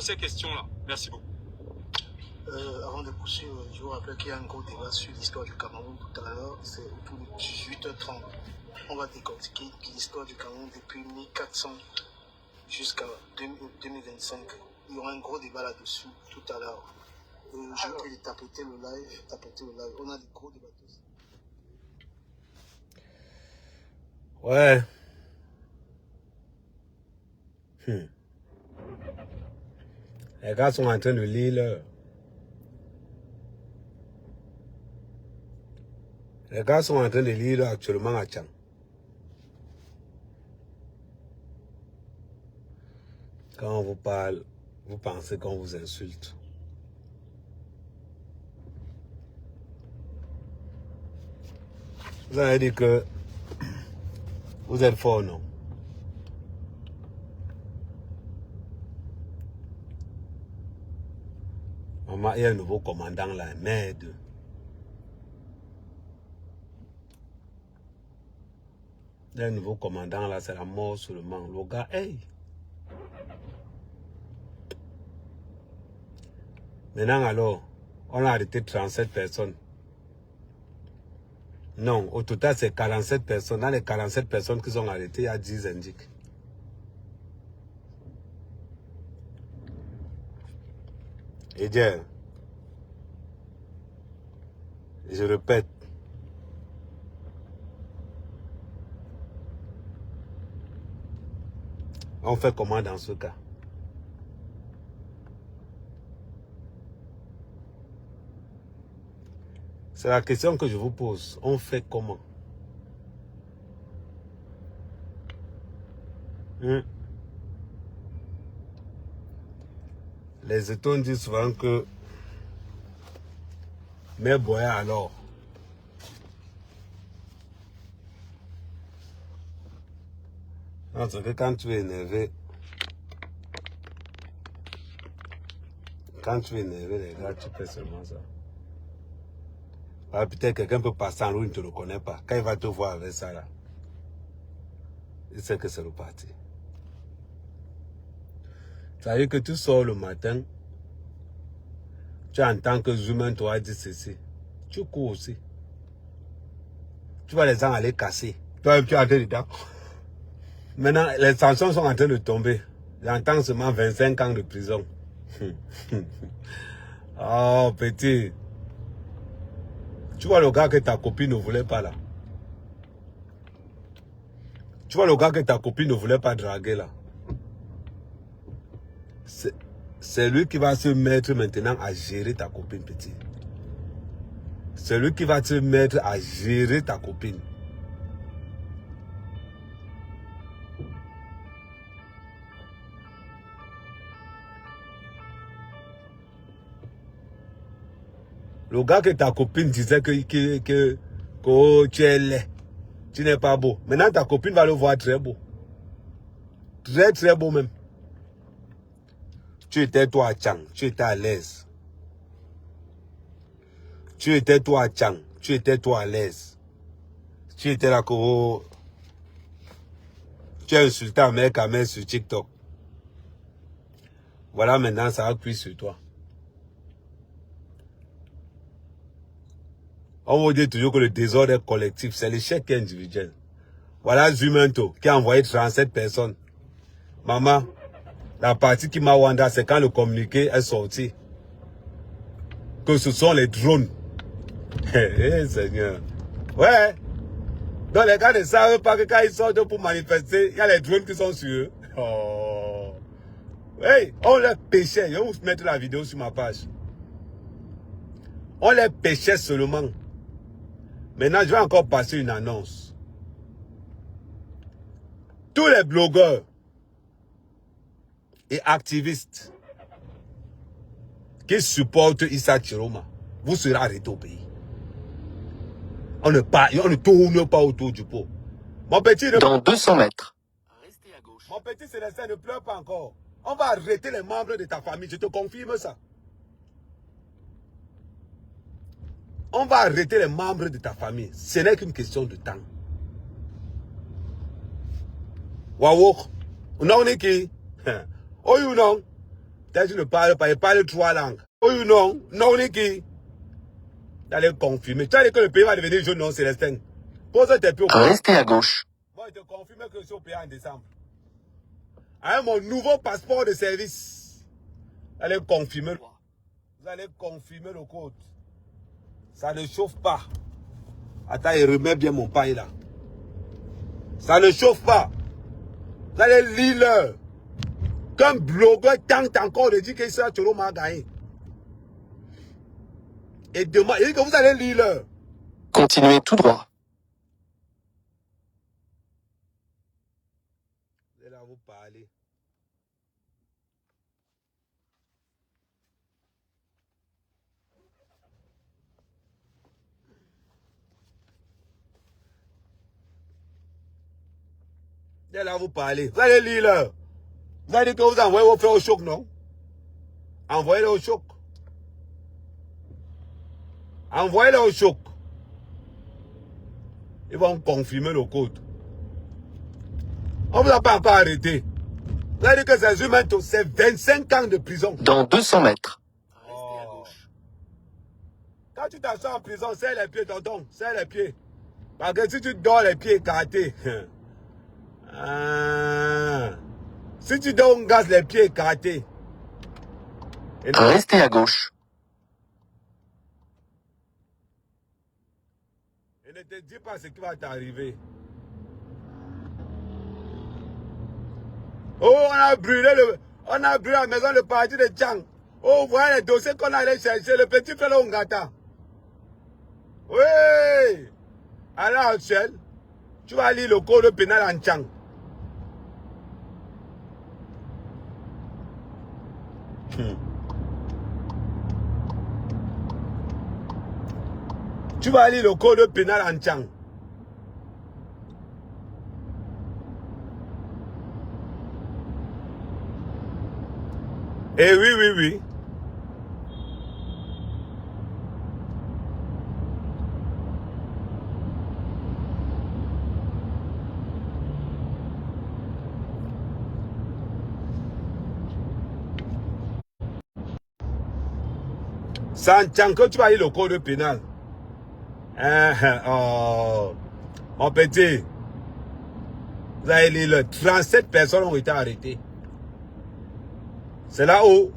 ces questions-là. Merci beaucoup. Avant de poursuivre, je vous rappelle qu'il y a un gros débat sur l'histoire du Cameroun tout à l'heure. C'est autour de 18h30. On va décortiquer l'histoire du Cameroun depuis 1400 jusqu'à 2025. Il y aura un gros débat là-dessus tout à l'heure. Je vous prie de tapoter le live. On a des gros débats tous. Ouais. Les gars sont en train de lire leur... Les gars sont en train de lire actuellement à Tchang. Quand on vous parle, vous pensez qu'on vous insulte. Vous avez dit que vous êtes fort, non? Maman, il y a un nouveau commandant là, merde. Il y a un nouveau commandant là, c'est la mort seulement. Le gars, hey! Maintenant alors, on a arrêté 37 personnes. Non, au total c'est 47 personnes. Dans les 47 personnes qui sont arrêtées, il y a 10 indiques. Et bien, je répète, on fait comment dans ce cas? C'est la question que je vous pose. On fait comment? Les étons disent souvent que mais boya alors. Parce que quand tu es énervé, les gars, tu fais seulement ça. Peut-être quelqu'un peut passer en route, il ne te reconnaît pas. Quand il va te voir avec ça là, il sait que c'est reparti. Ça veut dire que tu sors le matin, tu entends que Zuman toi dit ceci. Tu cours aussi. Tu vois les gens aller casser. Toi, tu es en train dedans. Maintenant, les sanctions sont en train de tomber. J'entends seulement 25 ans de prison. Oh, petit. Tu vois le gars que ta copine ne voulait pas là. Tu vois le gars que ta copine ne voulait pas draguer là. C'est lui qui va se mettre maintenant à gérer ta copine, petit. C'est lui qui va se mettre à gérer ta copine. Le gars que ta copine disait que oh, tu es laid, tu n'es pas beau. Maintenant, ta copine va le voir très beau. Très, très beau même. Tu étais toi à Tchang, tu étais à l'aise. Tu étais toi à Tchang, tu étais toi à l'aise. Tu étais là que oh, tu as insulté un mec à main sur TikTok. Voilà, maintenant, ça appuie sur toi. On vous dit toujours que le désordre est collectif, c'est l'échec individuel. Voilà Zumento qui a envoyé 37 personnes. Maman, la partie qui m'a wanda, c'est quand le communiqué est sorti. Que ce sont les drones. Seigneur. Ouais. Donc les gars ne savent pas que quand ils sortent pour manifester, il y a les drones qui sont sur eux. Oh. Hey, on les pêchait. Je vais vous mettre la vidéo sur ma page. On les pêchait seulement. Maintenant, je vais encore passer une annonce. Tous les blogueurs et activistes qui supportent Issa Chiroma, vous serez arrêtés au pays. On ne tourne pas autour du pot. Mon petit, dans 200 mètres. Restez à gauche. Mon petit Célestin, ne pleure pas encore. On va arrêter les membres de ta famille, je te confirme ça. On va arrêter les membres de ta famille. Ce n'est qu'une question de temps. Waouh. On est qui? Oh, you know. Peut-être que tu ne parles pas, il parle 3 langues. Oui ou non? Non, Niki. D'aller confirmer. Tu as dit que le pays va devenir jaune, non, Célestin. Pose tes pieds au pays. Restez à gauche. Moi, je te confirme que je suis au pays en décembre. Avec mon nouveau passeport de service. Vous allez confirmer. Vous allez confirmer le code. Ça ne chauffe pas. Attends, il remet bien mon paille là. Ça ne chauffe pas. Vous allez lire. Qu'un blogueur tente encore de dire que ça, Tcholo m'a gagné. Et demain, il dit que vous allez lire. Continuez tout droit. Je vais là vous parler. Je vais là vous parler. Vous allez lire. Vous allez dire que vous envoyez vos frères au choc, non? Envoyez-les au choc. Envoyez-les au choc. Ils vont confirmer le code. On ne vous a pas encore arrêté. Vous allez dire que ces humains, c'est 25 ans de prison. Dans 200 mètres. Oh. Quand tu t'assois en prison, serre les pieds, tonton. Serre les pieds. Parce que si tu dors les pieds écartés. Si tu dors, on gaz les pieds écartés. Restez à gauche. Et ne te dis pas ce qui va t'arriver. Oh, on a brûlé la maison de parti de Tchang. Oh, vous voyez les dossiers qu'on allait chercher, le petit frère Ongata. Oui. À l'heure actuelle, tu vas lire le code pénal en Tchang. Tu vas lire le code pénal en Tchang. Eh oui, oui, oui. Sans Tchang que tu vas lire le code pénal. Oh, mon petit. Vous allez lire, 37 personnes ont été arrêtées. C'est là où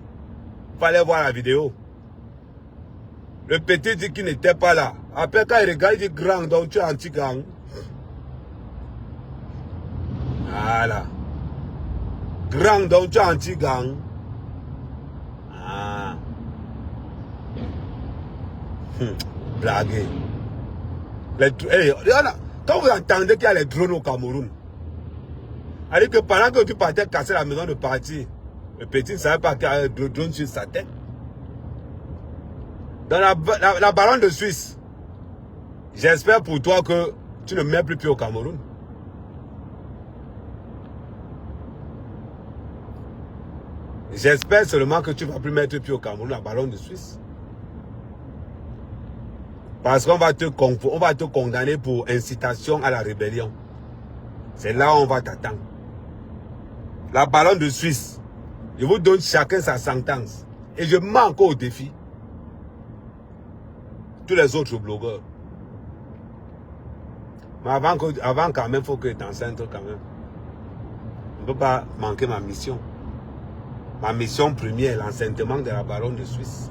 il fallait voir la vidéo. Le petit dit qu'il n'était pas là. Après, quand il regarde, il dit grand, donc tu es anti-gang. Voilà. Grand, donc tu es anti-gang. Ah. Blagué. Quand vous entendez qu'il y a les drones au Cameroun, c'est-à-dire que pendant que tu partais casser la maison de parti, le petit ne savait pas qu'il y a des drones sur sa tête. Dans la ballon de Suisse, j'espère pour toi que tu ne mets plus pied au Cameroun. J'espère seulement que tu ne vas plus mettre pied au Cameroun, la ballon de Suisse. Parce qu'on va te condamner pour incitation à la rébellion. C'est là où on va t'attendre. La ballon de Suisse, je vous donne chacun sa sentence. Et je mets encore au défi tous les autres blogueurs. Mais avant quand même, il faut que tu t'enceintes quand même. On ne peut pas manquer ma mission. Ma mission première, l'enceintement de la baronne de Suisse.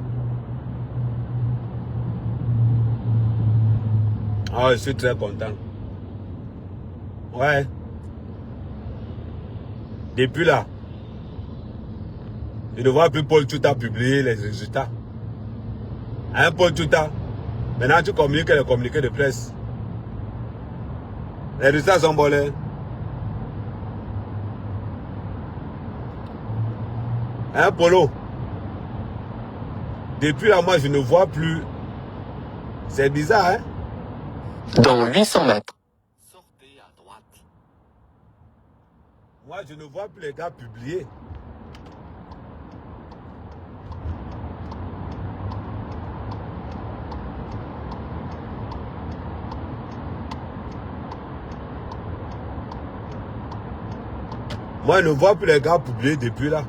Oh, je suis très content. Ouais. Depuis là, je ne vois plus Paul Tuta publier les résultats. Hein, Paul Tuta? Maintenant, tu communiques les communiqués de presse. Les résultats sont bons. Hein, Polo? Depuis là, moi, je ne vois plus. C'est bizarre, hein? Dans 800 mètres. Sortez à droite. Moi, je ne vois plus les gars publier. Moi, je ne vois plus les gars publier depuis là.